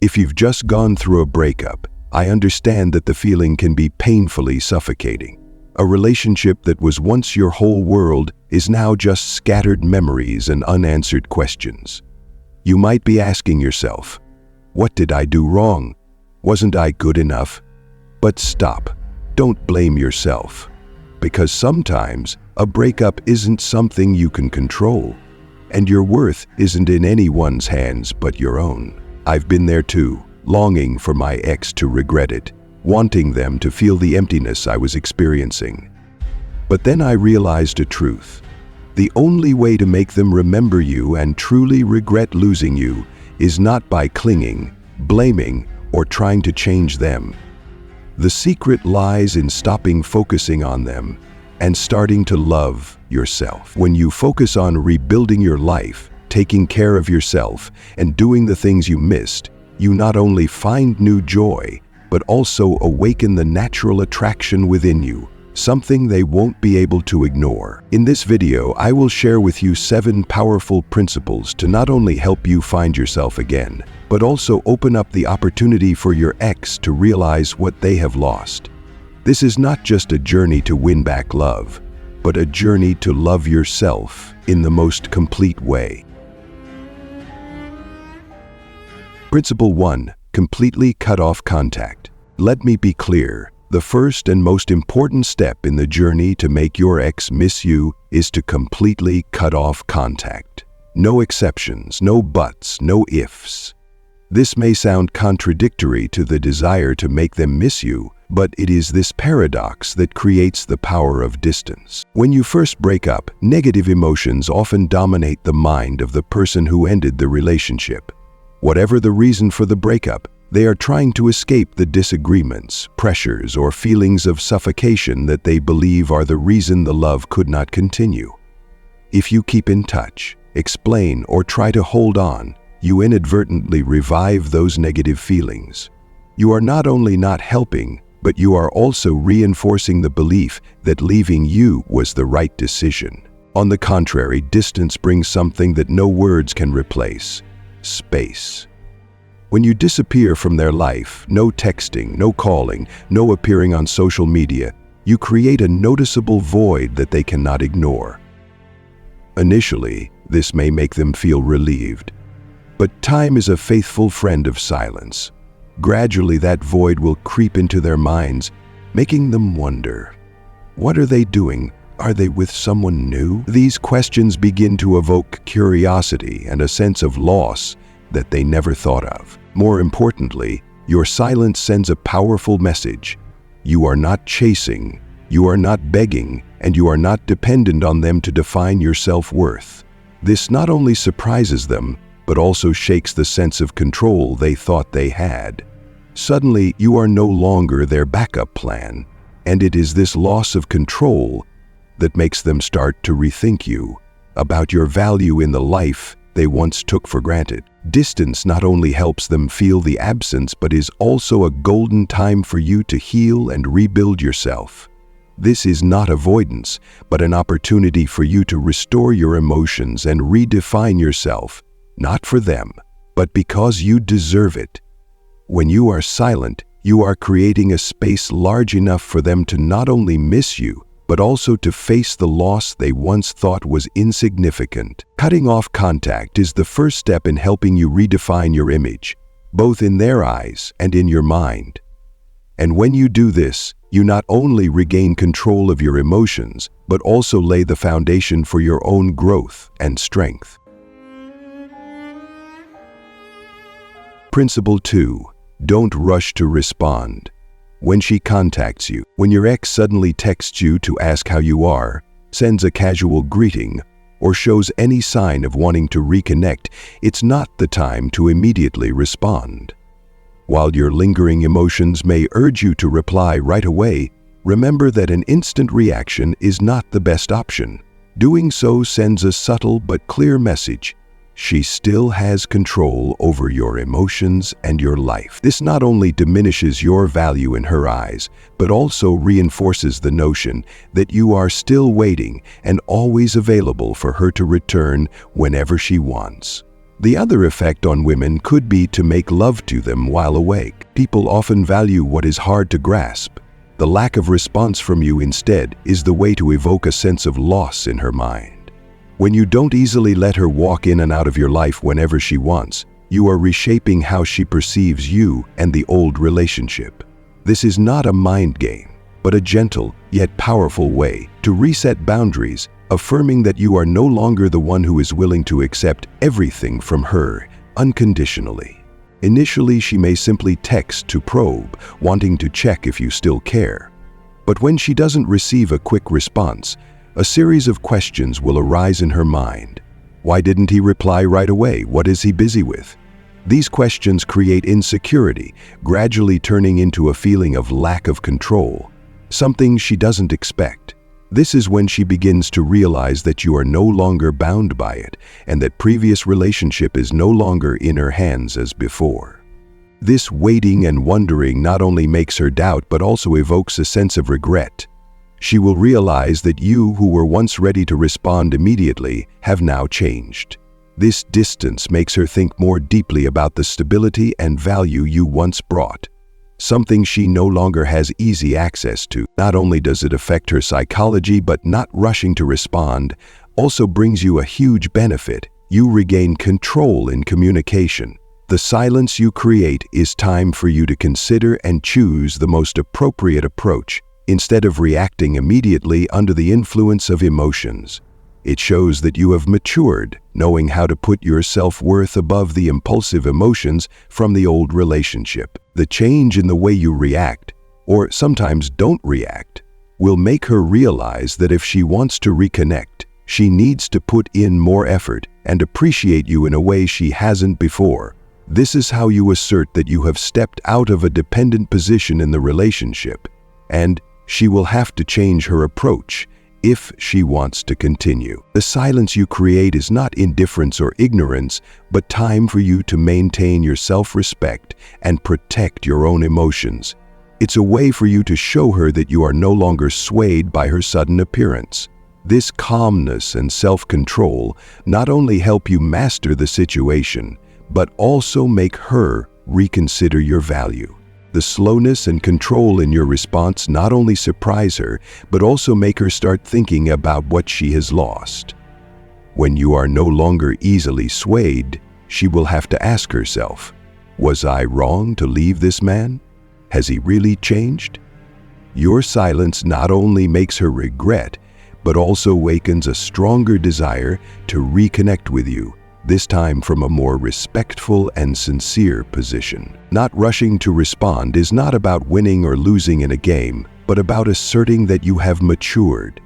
If you've just gone through a breakup, I understand that the feeling can be painfully suffocating. A relationship that was once your whole world is now just scattered memories and unanswered questions. You might be asking yourself, what did I do wrong? Wasn't I good enough? But stop. Don't blame yourself. Because sometimes a breakup isn't something you can control, and your worth isn't in anyone's hands but your own. I've been there too, longing for my ex to regret it, wanting them to feel the emptiness I was experiencing. But then I realized a truth. The only way to make them remember you and truly regret losing you is not by clinging, blaming, or trying to change them. The secret lies in stopping focusing on them and starting to love yourself. When you focus on rebuilding your life, taking care of yourself, and doing the things you missed, you not only find new joy, but also awaken the natural attraction within you, something they won't be able to ignore. In this video, I will share with you 7 powerful principles to not only help you find yourself again, but also open up the opportunity for your ex to realize what they have lost. This is not just a journey to win back love, but a journey to love yourself in the most complete way. Principle 1. Completely cut off contact. Let me be clear. The first and most important step in the journey to make your ex miss you is to completely cut off contact. No exceptions, no buts, no ifs. This may sound contradictory to the desire to make them miss you, but it is this paradox that creates the power of distance. When you first break up, negative emotions often dominate the mind of the person who ended the relationship. Whatever the reason for the breakup, they are trying to escape the disagreements, pressures, or feelings of suffocation that they believe are the reason the love could not continue. If you keep in touch, explain, or try to hold on, you inadvertently revive those negative feelings. You are not only not helping, but you are also reinforcing the belief that leaving you was the right decision. On the contrary, distance brings something that no words can replace: space. When you disappear from their life, no texting, no calling, no appearing on social media, you create a noticeable void that they cannot ignore. Initially, this may make them feel relieved, but time is a faithful friend of silence. Gradually, that void will creep into their minds, making them wonder, what are they doing? Are they with someone new? These questions begin to evoke curiosity and a sense of loss that they never thought of. More importantly, your silence sends a powerful message. You are not chasing, you are not begging, and you are not dependent on them to define your self-worth. This not only surprises them, but also shakes the sense of control they thought they had. Suddenly, you are no longer their backup plan, and it is this loss of control that makes them start to rethink you, about your value in the life they once took for granted. Distance not only helps them feel the absence, but is also a golden time for you to heal and rebuild yourself. This is not avoidance, but an opportunity for you to restore your emotions and redefine yourself, not for them, but because you deserve it. When you are silent, you are creating a space large enough for them to not only miss you, but also to face the loss they once thought was insignificant. Cutting off contact is the first step in helping you redefine your image, both in their eyes and in your mind. And when you do this, you not only regain control of your emotions, but also lay the foundation for your own growth and strength. Principle 2. Don't rush to respond. When she contacts you, when your ex suddenly texts you to ask how you are, sends a casual greeting, or shows any sign of wanting to reconnect, it's not the time to immediately respond. While your lingering emotions may urge you to reply right away, remember that an instant reaction is not the best option. Doing so sends a subtle but clear message. She still has control over your emotions and your life. This not only diminishes your value in her eyes, but also reinforces the notion that you are still waiting and always available for her to return whenever she wants. The other effect on women could be to make love to them while awake. People often value what is hard to grasp. The lack of response from you instead is the way to evoke a sense of loss in her mind. When you don't easily let her walk in and out of your life whenever she wants, you are reshaping how she perceives you and the old relationship. This is not a mind game, but a gentle yet powerful way to reset boundaries, affirming that you are no longer the one who is willing to accept everything from her unconditionally. Initially, she may simply text to probe, wanting to check if you still care. But when she doesn't receive a quick response, a series of questions will arise in her mind. Why didn't he reply right away? What is he busy with? These questions create insecurity, gradually turning into a feeling of lack of control, something she doesn't expect. This is when she begins to realize that you are no longer bound by it and that previous relationship is no longer in her hands as before. This waiting and wondering not only makes her doubt but also evokes a sense of regret. She will realize that you, who were once ready to respond immediately, have now changed. This distance makes her think more deeply about the stability and value you once brought, something she no longer has easy access to. Not only does it affect her psychology, but not rushing to respond also brings you a huge benefit. You regain control in communication. The silence you create is time for you to consider and choose the most appropriate approach, instead of reacting immediately under the influence of emotions. It shows that you have matured, knowing how to put your self-worth above the impulsive emotions from the old relationship. The change in the way you react, or sometimes don't react, will make her realize that if she wants to reconnect, she needs to put in more effort and appreciate you in a way she hasn't before. This is how you assert that you have stepped out of a dependent position in the relationship, and she will have to change her approach if she wants to continue. The silence you create is not indifference or ignorance, but time for you to maintain your self-respect and protect your own emotions. It's a way for you to show her that you are no longer swayed by her sudden appearance. This calmness and self-control not only help you master the situation, but also make her reconsider your value. The slowness and control in your response not only surprise her, but also make her start thinking about what she has lost. When you are no longer easily swayed, she will have to ask herself, was I wrong to leave this man? Has he really changed? Your silence not only makes her regret, but also awakens a stronger desire to reconnect with you, this time from a more respectful and sincere position. Not rushing to respond is not about winning or losing in a game, but about asserting that you have matured.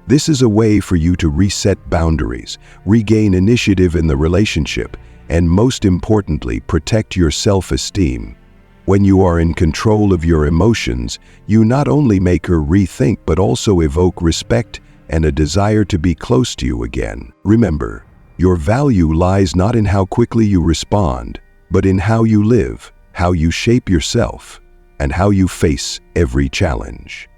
This is a way for you to reset boundaries, regain initiative in the relationship, and most importantly, protect your self-esteem. When you are in control of your emotions, you not only make her rethink but also evoke respect and a desire to be close to you again. Remember, your value lies not in how quickly you respond, but in how you live, how you shape yourself, and how you face every challenge.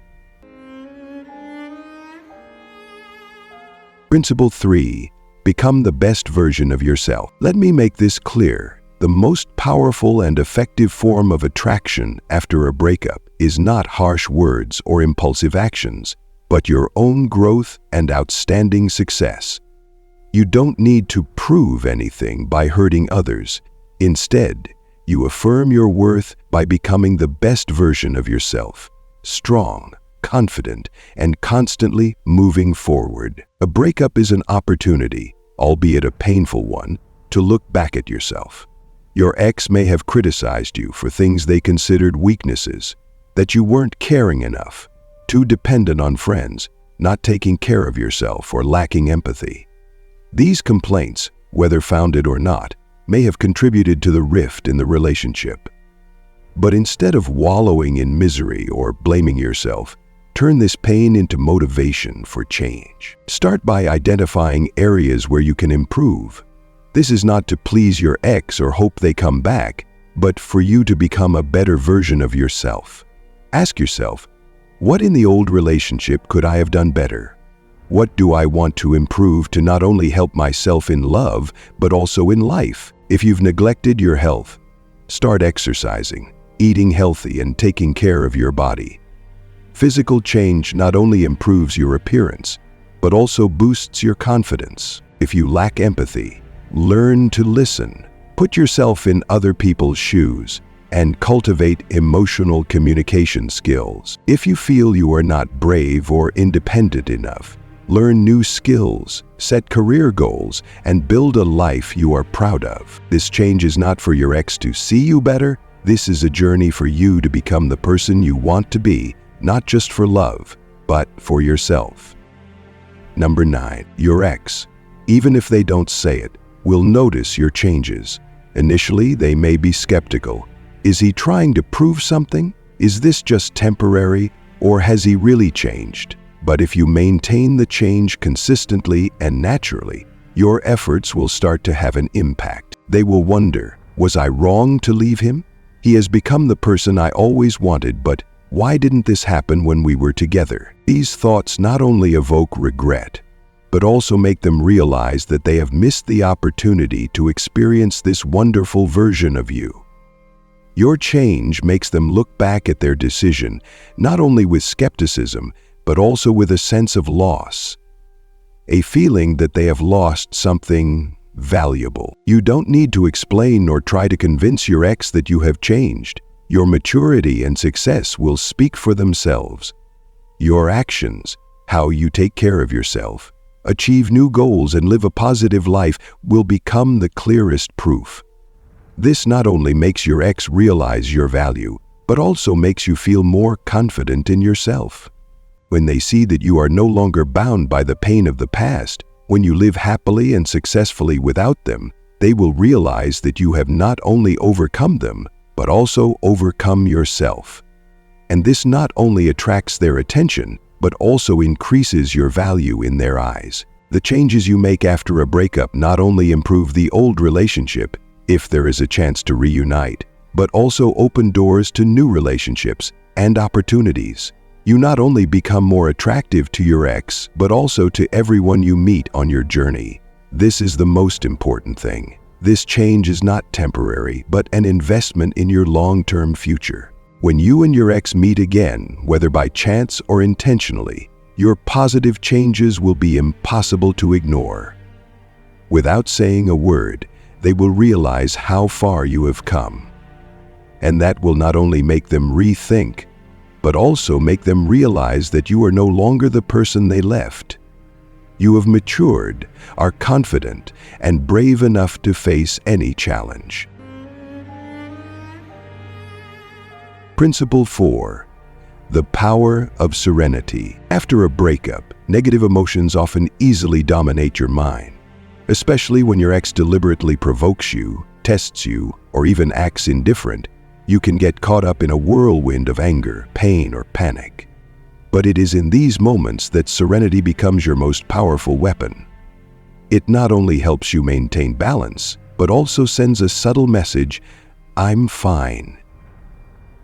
Principle 3. Become the best version of yourself. Let me make this clear. The most powerful and effective form of attraction after a breakup is not harsh words or impulsive actions, but your own growth and outstanding success. You don't need to prove anything by hurting others. Instead, you affirm your worth by becoming the best version of yourself, strong, confident, and constantly moving forward. A breakup is an opportunity, albeit a painful one, to look back at yourself. Your ex may have criticized you for things they considered weaknesses, that you weren't caring enough, too dependent on friends, not taking care of yourself, or lacking empathy. These complaints, whether founded or not, may have contributed to the rift in the relationship. But instead of wallowing in misery or blaming yourself, turn this pain into motivation for change. Start by identifying areas where you can improve. This is not to please your ex or hope they come back, but for you to become a better version of yourself. Ask yourself, what in the old relationship could I have done better? What do I want to improve to not only help myself in love, but also in life? If you've neglected your health, start exercising, eating healthy, and taking care of your body. Physical change not only improves your appearance, but also boosts your confidence. If you lack empathy, learn to listen. Put yourself in other people's shoes and cultivate emotional communication skills. If you feel you are not brave or independent enough, learn new skills, set career goals, and build a life you are proud of. This change is not for your ex to see you better. This is a journey for you to become the person you want to be, not just for love, but for yourself. Number 9, your ex, even if they don't say it, will notice your changes. Initially, they may be skeptical. Is he trying to prove something? Is this just temporary, or has he really changed? But if you maintain the change consistently and naturally, your efforts will start to have an impact. They will wonder, was I wrong to leave him? He has become the person I always wanted, but why didn't this happen when we were together? These thoughts not only evoke regret, but also make them realize that they have missed the opportunity to experience this wonderful version of you. Your change makes them look back at their decision, not only with skepticism, but also with a sense of loss, a feeling that they have lost something valuable. You don't need to explain or try to convince your ex that you have changed. Your maturity and success will speak for themselves. Your actions, how you take care of yourself, achieve new goals, and live a positive life will become the clearest proof. This not only makes your ex realize your value, but also makes you feel more confident in yourself. When they see that you are no longer bound by the pain of the past, when you live happily and successfully without them, they will realize that you have not only overcome them, but also overcome yourself. And this not only attracts their attention, but also increases your value in their eyes. The changes you make after a breakup not only improve the old relationship, if there is a chance to reunite, but also open doors to new relationships and opportunities. You not only become more attractive to your ex, but also to everyone you meet on your journey. This is the most important thing. This change is not temporary, but an investment in your long-term future. When you and your ex meet again, whether by chance or intentionally, your positive changes will be impossible to ignore. Without saying a word, they will realize how far you have come. And that will not only make them rethink, but also make them realize that you are no longer the person they left. You have matured, are confident, and brave enough to face any challenge. Principle 4. The power of serenity. After a breakup, negative emotions often easily dominate your mind, especially when your ex deliberately provokes you, tests you, or even acts indifferent. You can get caught up in a whirlwind of anger, pain, or panic. But it is in these moments that serenity becomes your most powerful weapon. It not only helps you maintain balance, but also sends a subtle message, I'm fine.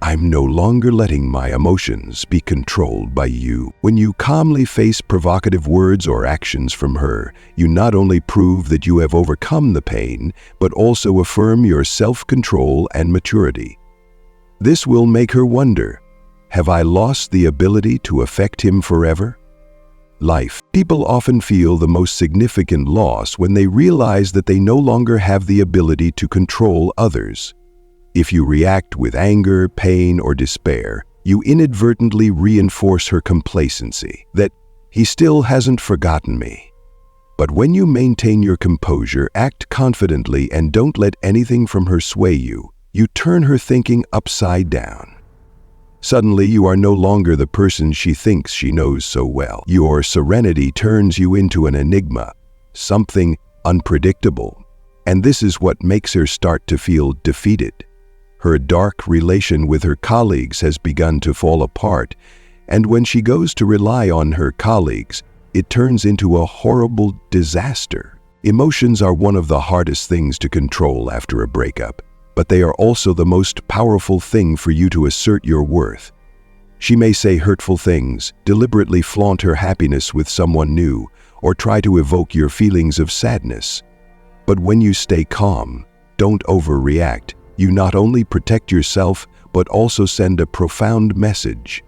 I'm no longer letting my emotions be controlled by you. When you calmly face provocative words or actions from her, you not only prove that you have overcome the pain, but also affirm your self-control and maturity. This will make her wonder, have I lost the ability to affect him forever? Life. People often feel the most significant loss when they realize that they no longer have the ability to control others. If you react with anger, pain, or despair, you inadvertently reinforce her complacency, that he still hasn't forgotten me. But when you maintain your composure, act confidently, and don't let anything from her sway you, you turn her thinking upside down. Suddenly, you are no longer the person she thinks she knows so well. Your serenity turns you into an enigma, something unpredictable. And this is what makes her start to feel defeated. Her dark relation with her colleagues has begun to fall apart, and when she goes to rely on her colleagues, it turns into a horrible disaster. Emotions are one of the hardest things to control after a breakup, but they are also the most powerful thing for you to assert your worth. She may say hurtful things, deliberately flaunt her happiness with someone new, or try to evoke your feelings of sadness. But when you stay calm, don't overreact, you not only protect yourself, but also send a profound message.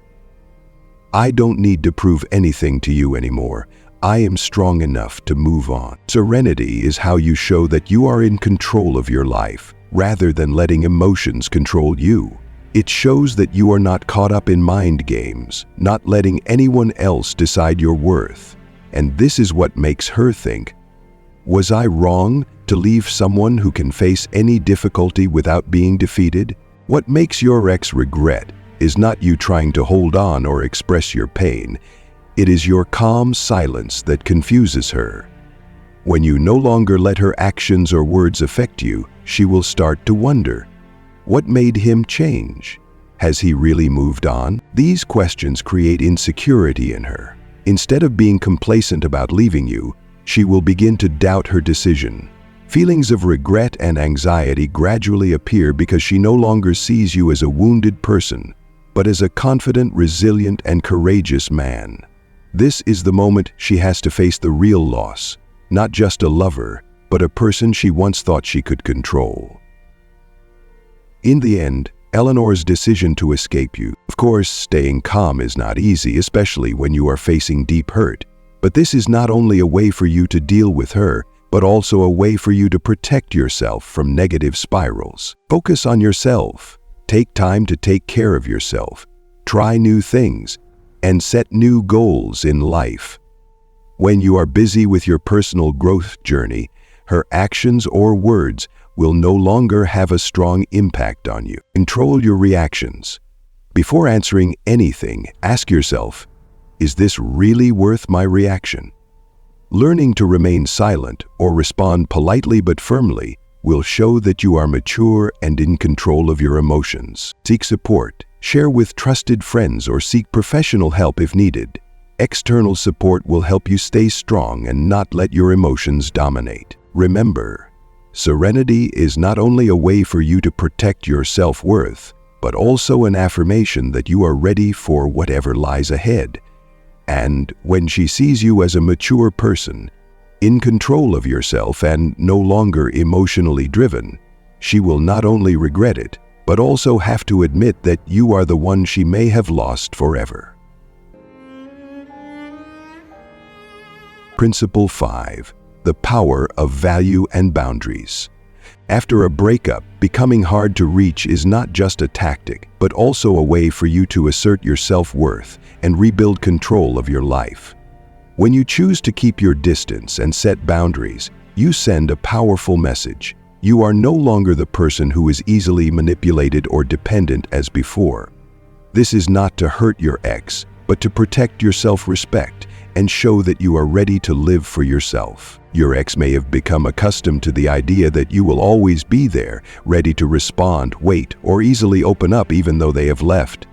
I don't need to prove anything to you anymore. I am strong enough to move on. Serenity is how you show that you are in control of your life, rather than letting emotions control you. It shows that you are not caught up in mind games, not letting anyone else decide your worth. And this is what makes her think, was I wrong to leave someone who can face any difficulty without being defeated? What makes your ex regret is not you trying to hold on or express your pain. It is your calm silence that confuses her. When you no longer let her actions or words affect you, she will start to wonder, what made him change? Has he really moved on? These questions create insecurity in her. Instead of being complacent about leaving you, she will begin to doubt her decision. Feelings of regret and anxiety gradually appear because she no longer sees you as a wounded person, but as a confident, resilient, and courageous man. This is the moment she has to face the real loss, not just a lover, but a person she once thought she could control. In the end, Eleanor's decision to escape you. Of course, staying calm is not easy, especially when you are facing deep hurt. But this is not only a way for you to deal with her, but also a way for you to protect yourself from negative spirals. Focus on yourself. Take time to take care of yourself. Try new things, and set new goals in life. When you are busy with your personal growth journey, her actions or words will no longer have a strong impact on you. Control your reactions. Before answering anything, ask yourself, is this really worth my reaction? Learning to remain silent or respond politely but firmly will show that you are mature and in control of your emotions. Seek support. Share with trusted friends or seek professional help if needed. External support will help you stay strong and not let your emotions dominate. Remember, serenity is not only a way for you to protect your self-worth, but also an affirmation that you are ready for whatever lies ahead. And when she sees you as a mature person, in control of yourself and no longer emotionally driven, she will not only regret it, but also have to admit that you are the one she may have lost forever. Principle 5. The power of value and boundaries. After a breakup, becoming hard to reach is not just a tactic, but also a way for you to assert your self-worth and rebuild control of your life. When you choose to keep your distance and set boundaries, you send a powerful message. You are no longer the person who is easily manipulated or dependent as before. This is not to hurt your ex, but to protect your self-respect and show that you are ready to live for yourself. Your ex may have become accustomed to the idea that you will always be there, ready to respond, wait, or easily open up even though they have left.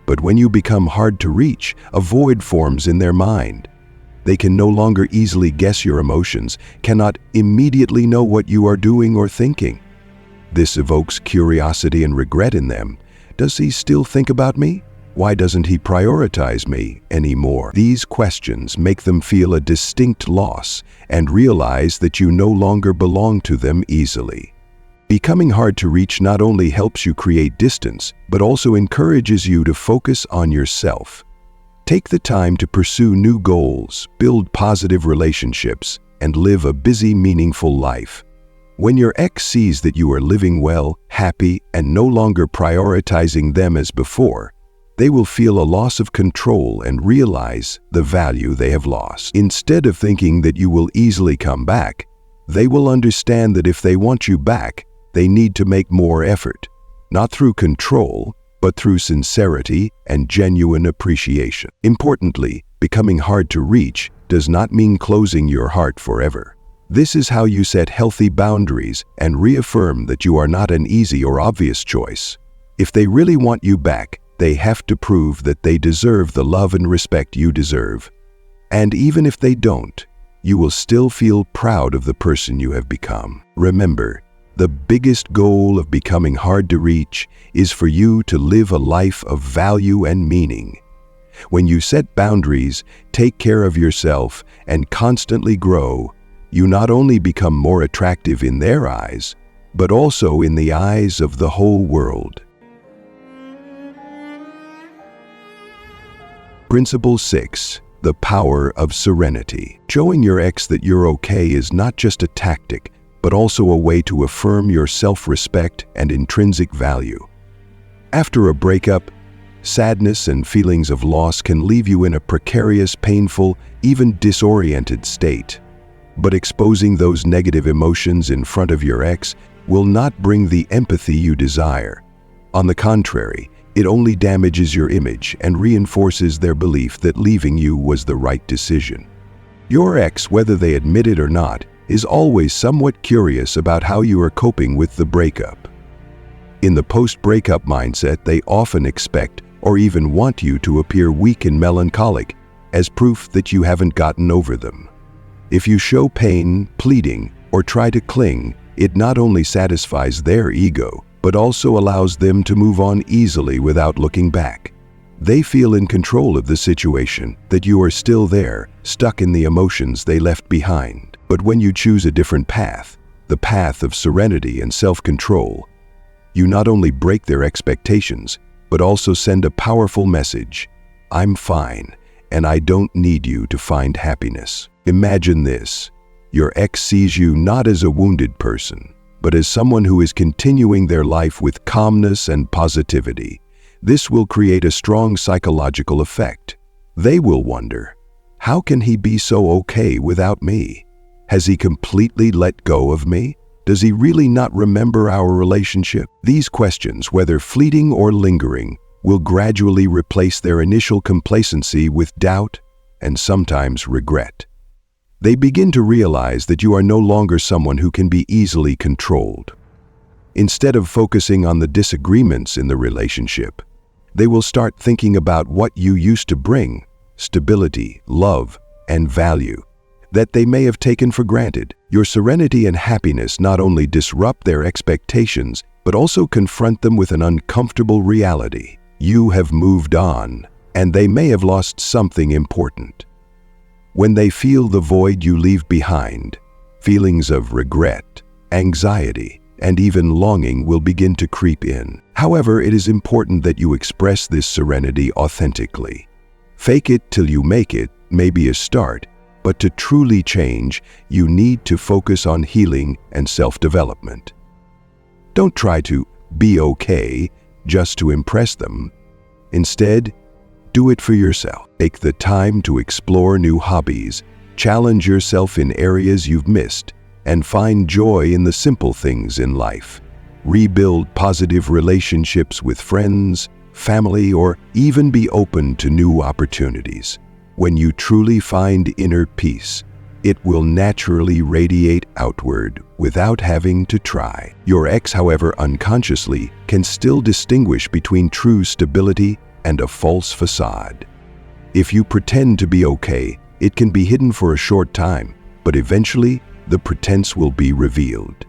But when you become hard to reach, a void forms in their mind. They can no longer easily guess your emotions, cannot immediately know what you are doing or thinking. This evokes curiosity and regret in them. Does he still think about me? Why doesn't he prioritize me anymore? These questions make them feel a distinct loss and realize that you no longer belong to them easily. Becoming hard to reach not only helps you create distance, but also encourages you to focus on yourself. Take the time to pursue new goals, build positive relationships, and live a busy, meaningful life. When your ex sees that you are living well, happy, and no longer prioritizing them as before, they will feel a loss of control and realize the value they have lost. Instead of thinking that you will easily come back, they will understand that if they want you back, they need to make more effort, not through control, but through sincerity and genuine appreciation. Importantly, becoming hard to reach does not mean closing your heart forever. This is how you set healthy boundaries and reaffirm that you are not an easy or obvious choice. If they really want you back, they have to prove that they deserve the love and respect you deserve. And even if they don't, you will still feel proud of the person you have become. Remember, The biggest goal of becoming hard to reach is for you to live a life of value and meaning. When you set boundaries, take care of yourself, and constantly grow, you not only become more attractive in their eyes, but also in the eyes of the whole world. Principle 6. The power of serenity. Showing your ex that you're okay is not just a tactic, but also a way to affirm your self-respect and intrinsic value. After a breakup, sadness and feelings of loss can leave you in a precarious, painful, even disoriented state. But exposing those negative emotions in front of your ex will not bring the empathy you desire. On the contrary, it only damages your image and reinforces their belief that leaving you was the right decision. Your ex, whether they admit it or not, is always somewhat curious about how you are coping with the breakup. In the post-breakup mindset, they often expect or even want you to appear weak and melancholic as proof that you haven't gotten over them. If you show pain, pleading, or try to cling, it not only satisfies their ego, but also allows them to move on easily without looking back. They feel in control of the situation, that you are still there, stuck in the emotions they left behind. But when you choose a different path, the path of serenity and self-control, you not only break their expectations, but also send a powerful message: I'm fine, and I don't need you to find happiness. Imagine this: your ex sees you not as a wounded person, but as someone who is continuing their life with calmness and positivity. This will create a strong psychological effect. They will wonder, how can he be so okay without me? Has he completely let go of me? Does he really not remember our relationship? These questions, whether fleeting or lingering, will gradually replace their initial complacency with doubt and sometimes regret. They begin to realize that you are no longer someone who can be easily controlled. Instead of focusing on the disagreements in the relationship, they will start thinking about what you used to bring: stability, love, and value that they may have taken for granted. Your serenity and happiness not only disrupt their expectations, but also confront them with an uncomfortable reality. You have moved on, and they may have lost something important. When they feel the void you leave behind, feelings of regret, anxiety, and even longing will begin to creep in. However, it is important that you express this serenity authentically. Fake it till you make it may be a start, but to truly change, you need to focus on healing and self-development. Don't try to be okay just to impress them. Instead, do it for yourself. Take the time to explore new hobbies, challenge yourself in areas you've missed, and find joy in the simple things in life. Rebuild positive relationships with friends, family, or even be open to new opportunities. When you truly find inner peace, it will naturally radiate outward without having to try. Your ex, however, unconsciously can still distinguish between true stability and a false facade. If you pretend to be okay, it can be hidden for a short time, but eventually the pretense will be revealed.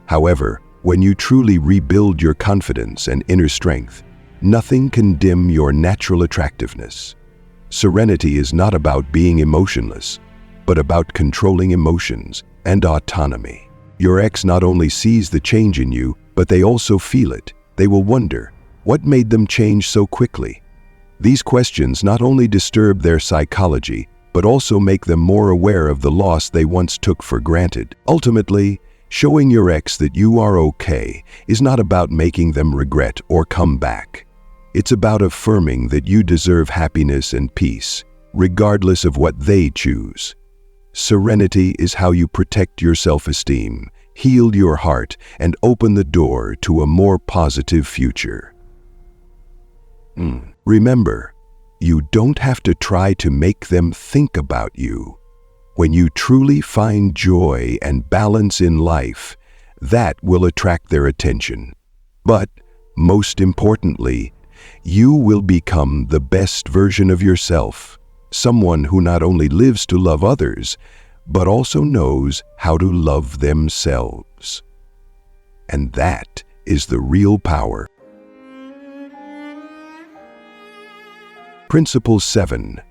However, when you truly rebuild your confidence and inner strength, nothing can dim your natural attractiveness. Serenity is not about being emotionless, but about controlling emotions and autonomy. Your ex not only sees the change in you, but they also feel it. They will wonder, what made them change so quickly? These questions not only disturb their psychology, but also make them more aware of the loss they once took for granted. Ultimately, showing your ex that you are okay is not about making them regret or come back. It's about affirming that you deserve happiness and peace, regardless of what they choose. Serenity is how you protect your self-esteem, heal your heart, and open the door to a more positive future. Remember, you don't have to try to make them think about you. When you truly find joy and balance in life, that will attract their attention. But, most importantly, you will become the best version of yourself, someone who not only lives to love others, but also knows how to love themselves. And that is the real power. Principle 7.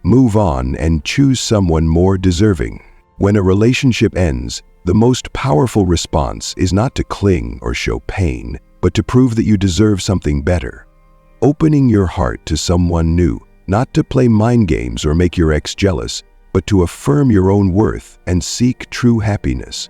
Move on and choose someone more deserving. When a relationship ends, the most powerful response is not to cling or show pain, but to prove that you deserve something better. Opening your heart to someone new, not to play mind games or make your ex jealous, but to affirm your own worth and seek true happiness.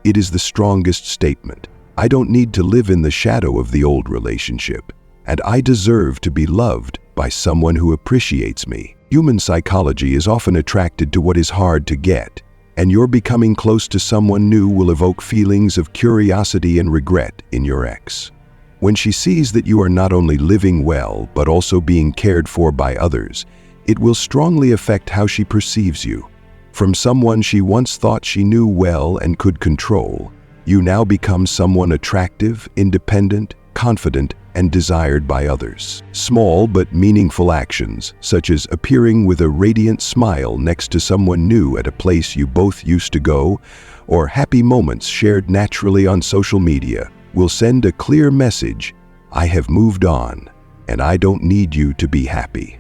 It is the strongest statement. I don't need to live in the shadow of the old relationship, and I deserve to be loved by someone who appreciates me. Human psychology is often attracted to what is hard to get, and your becoming close to someone new will evoke feelings of curiosity and regret in your ex. When she sees that you are not only living well, but also being cared for by others, it will strongly affect how she perceives you. From someone she once thought she knew well and could control, you now become someone attractive, independent, confident, and desired by others. Small but meaningful actions, such as appearing with a radiant smile next to someone new at a place you both used to go, or happy moments shared naturally on social media, will send a clear message: I have moved on, and I don't need you to be happy.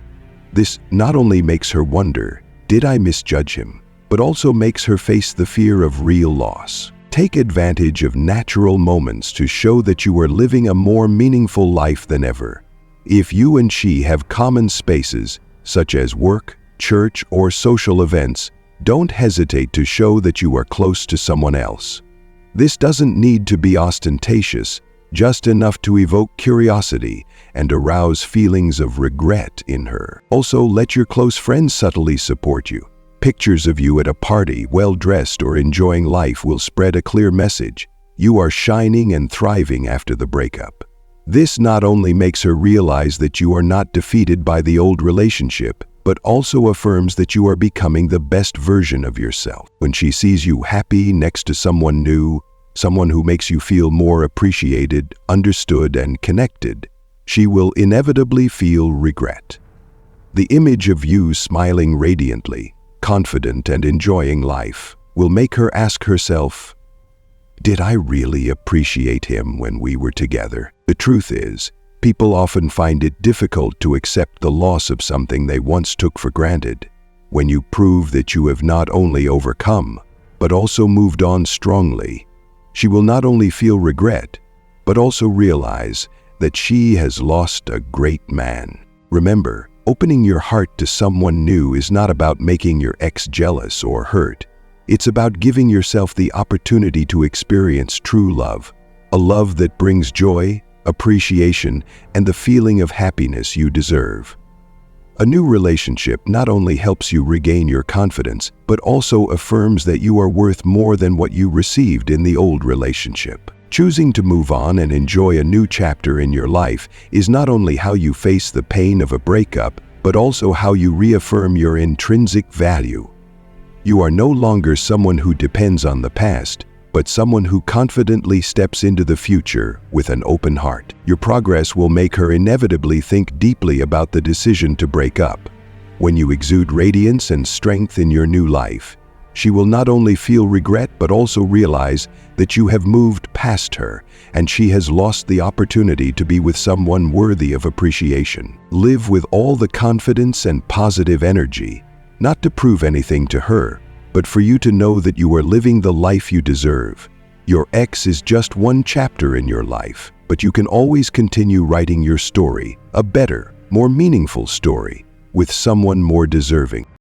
This not only makes her wonder, did I misjudge him, but also makes her face the fear of real loss. Take advantage of natural moments to show that you are living a more meaningful life than ever. If you and she have common spaces, such as work, church, or social events, don't hesitate to show that you are close to someone else. This doesn't need to be ostentatious, just enough to evoke curiosity and arouse feelings of regret in her. Also, let your close friends subtly support you. Pictures of you at a party, well-dressed or enjoying life, will spread a clear message: you are shining and thriving after the breakup. This not only makes her realize that you are not defeated by the old relationship, but also affirms that you are becoming the best version of yourself. When she sees you happy next to someone new, someone who makes you feel more appreciated, understood, and connected, she will inevitably feel regret. The image of you smiling radiantly, confident and enjoying life, will make her ask herself, did I really appreciate him when we were together? The truth is, people often find it difficult to accept the loss of something they once took for granted. When you prove that you have not only overcome, but also moved on strongly, she will not only feel regret, but also realize that she has lost a great man. Remember, opening your heart to someone new is not about making your ex jealous or hurt. It's about giving yourself the opportunity to experience true love, a love that brings joy, appreciation, and the feeling of happiness you deserve. A new relationship not only helps you regain your confidence, but also affirms that you are worth more than what you received in the old relationship. Choosing to move on and enjoy a new chapter in your life is not only how you face the pain of a breakup, but also how you reaffirm your intrinsic value. You are no longer someone who depends on the past, but someone who confidently steps into the future with an open heart. Your progress will make her inevitably think deeply about the decision to break up. When you exude radiance and strength in your new life, she will not only feel regret but also realize that you have moved past her and she has lost the opportunity to be with someone worthy of appreciation. Live with all the confidence and positive energy, not to prove anything to her, but for you to know that you are living the life you deserve. Your ex is just one chapter in your life, but you can always continue writing your story, a better, more meaningful story, with someone more deserving.